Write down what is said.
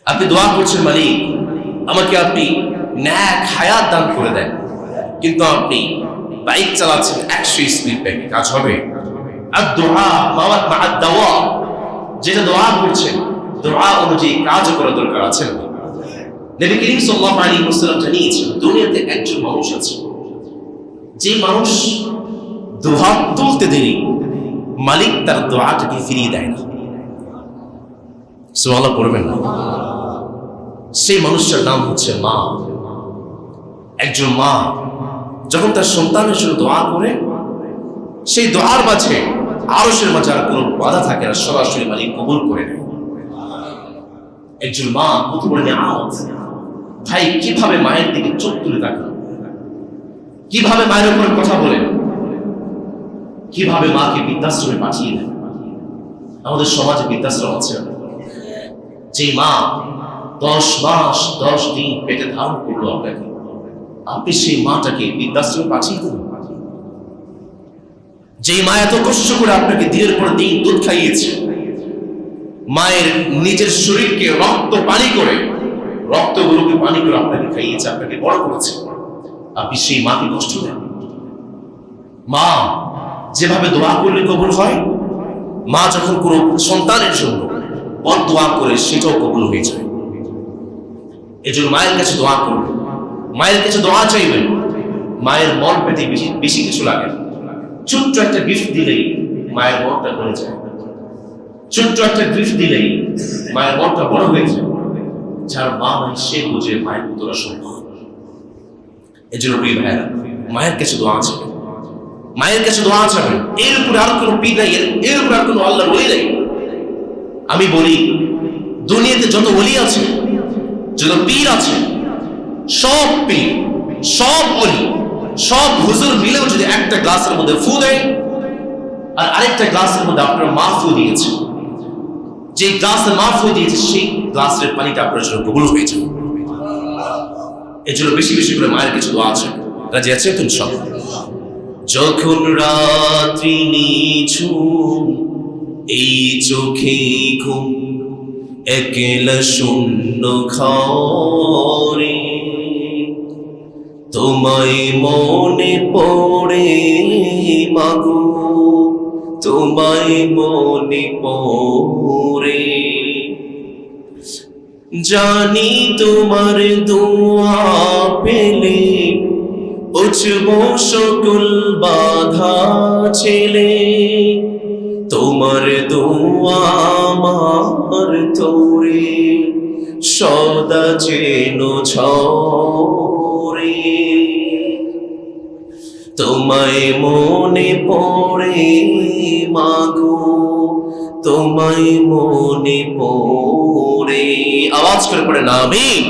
আপনি দোয়া করছেন, মালিক আমাকে আপনি ন্যাক হায়াত দান করে দেন, কিন্তু আপনি বাইক চালাচ্ছেন 100 স্পিড ব্রেকে, কাজ হবে? আর দোয়া মা দাওয়া, যেটা দোয়া করছেন দোয়া অনুযায়ী কাজ করা দরকার আছে। নবী করিম সাল্লাল্লাহু আলাইহি ওয়াসাল্লাম জানিয়েছেন, দুনিয়াতে একজন মানুষ আছে, যে মানুষ দোয়া তুলতে দেরি মালিক তার দোয়াটাকে ফিরিয়ে দেয় না। সুবহানাল্লাহ পড়বেন না? সেই মানুষটার নাম হচ্ছে মা। একজন মা যখন তার সন্তানের জন্য দোয়া করে, সেই দোয়ার মাঝে আরশের মাঝে আর কোনো বাধা থাকে না, সরাসরি মালিক কবুল করে নেয়। একজন মা কত বড় নিয়ামত! ভাই, কিভাবে মায়ের দিকে চোখ তুলে তাকান, কিভাবে মায়ের উপর কথা বলেন, কিভাবে মাকে বৃদ্ধাশ্রমে পাঠিয়ে দেন। আমাদের সমাজে বৃদ্ধাশ্রম আছে, যে মা 10 মাস 10 দিন পেটে ধারণ করলো আপনাকে, আপনি সেই মাটাকে বৃদ্ধাশ্রমে পাঠিয়ে দিন। যে মা এত কষ্ট করে আপনাকে দিনের পর দিন দুধ খাইয়েছে, মায়ের নিজের শরীরকে রক্তগুলোকে পানি করে আপনাকে খাইয়েছে, আপনাকে বড় করেছে, আপনি সেই মাকে কষ্ট দেন। মা যেভাবে দোয়া করলে কবুল হয়, মা যখন কোনো সন্তানের জন্য দোয়া করে সেটাও কবুল হয়ে যায়। এজন্য মায়ের কাছে দোয়া করবেন, মায়ের কাছে দোয়া চাইবেন। মায়ের মন পেতে বেশি কিছু লাগে না। ছোট্ট একটা গিফট দিলেই মায়ের মনটা ভরে যায়। ছোট্ট একটা গিফট দিলেই মায়ের মনটা বড় হয়ে যায়। যার মা নাই সে বুঝে মায়ের কতটা সম্মান। এজন্য প্রিয় ভাইয়েরা, মায়ের কাছে দোয়া চাইবেন, মায়ের কাছে দোয়া চাইবেন। এর উপরে আর কোনো পীর নাই, এর উপরে আর কোনো আল্লাহর ওলি নাই। আমি বলি, দুনিয়াতে যত ওলি আছে, যত পীর আছে, সব পীর, সব ওলি, সব হুজুর মিলেও যদি একটা গ্লাসের মধ্যে ফু দেয় আর আরেকটা গ্লাসের মধ্যে আপনার মা ফু দিয়েছে, যে গ্লাসে মা ফু দিয়েছে সেই গ্লাসের পানিটা আপনার জন্য কবুল হয়ে যাবে। এর জন্য বেশি বেশি করে মায়ের কিছু দোয়া আছে। রাজি আছে তুমি সব? যখন রাত্রি নিঝুম, এই চোখে ঘুম, একলা শূন্য ঘরে, তোমায় মনে পড়ে মাগো, তোমায় মনে পড়ে। জানি তোমার দোয়া পেলে বুঝব সকল বাধা ছেলে, তোমার দোয়া আমার তোরে সদা যেন ঝরে। তোমায় মনে পড়ে মাগো, তোমায় মনে পড়ে। আওয়াজ করে পড়ে না আমিন।